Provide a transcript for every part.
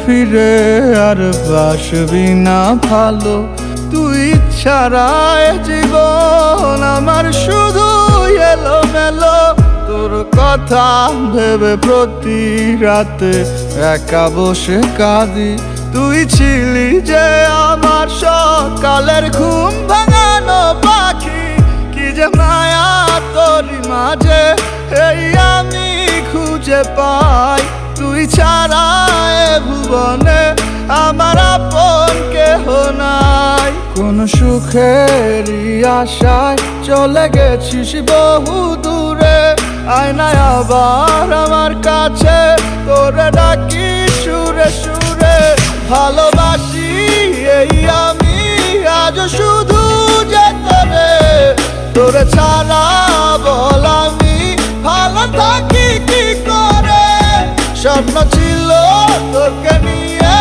ফিরে আর বাসবি না ভালো। তুই ছাড়া এ জীবন আমার শুধু এলোমেলো। তোর কথা ভেবে প্রতি রাতে একা বসে কাঁদি। তুই ছিলি যে আমার সকালের ঘুম ভাঙানো পাখি। কি যে মায়া তোরই মাঝে এই আমি খুঁজে পাই। তুই ছাড়া এ ভুবনে আমার আপন কেহ নাই। কোন সুখেরই আশায় চলে গেছিস বহু দূরে। আয়নায় আবার আমার কাছে তোরে ডাকি সুরে সুরে। ভালোবাসি এই আমি আজ শুধু যে তোরে। তোরে ছাড়া বল আমি ভালো থাকি কি করে। স্বপ্ন ছিল তোকে নিয়ে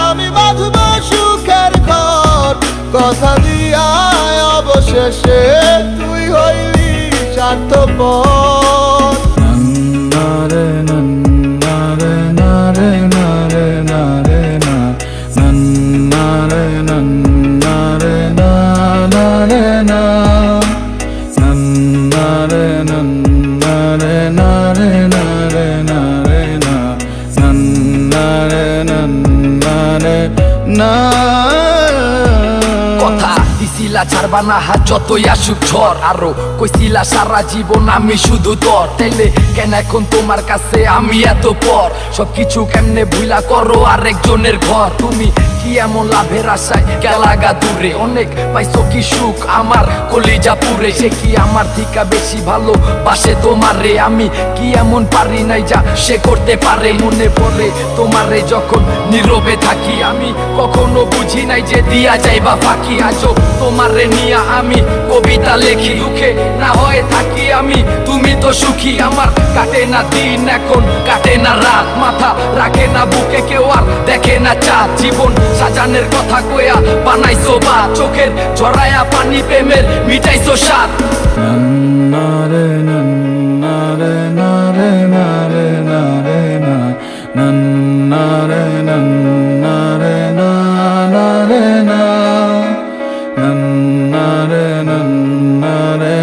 আমি বাঁধব সুখের ঘর। কথা দিয়া অবশেষে তুই হইলি স্বার্থপর। নারে নারে নারে নারে নারে না নারে নারে নারে না নারে নারে নারে নারে নারে না নারে নারে না। কথা দিছিলা ছাড়বা না হাত যতই আসুক ঝড়। আরো কইছিলা সারা জীবন আমি শুধু তোর। তাইলে কেন এখন তোমার কাছে আমি এত পর? সবকিছু কেমনে ভুলা করো আরেকজনের ঘর। তুমি কি এমন লাভের আশায় গেলাগা দূরে? অনেক পাইছো কি সুখ আমার কলিজা পুরে। সে কি আমার থিকা বেশি ভালো বাসে তোমারে? আমি কি এমন পারি নাই যা সে করতে পারে? মনে পড়ে তোমারে যখন নীরবে থাকি। আমি কখনো বুঝি নাই যে দিয়া যাইবা ফাঁকি। আজও তোমারে নিয়া আমি কবিতা লেখি। দুঃখে না হয়ে থাকি আমি তুমি তো সুখী। আমার কাটে না দিন এখন কাটে না রাত। মাথা রাখে না বুকে কেউ আর দেখে না চাঁদ। জীবন সাজানের কথা কয়া বানাইছো বা চোখের ঝরায়া পানি প্রেমের মিটাইছো স্বাদ। নারে নারে নারে নারে নারে না নারে নারে নারে না নারে নারে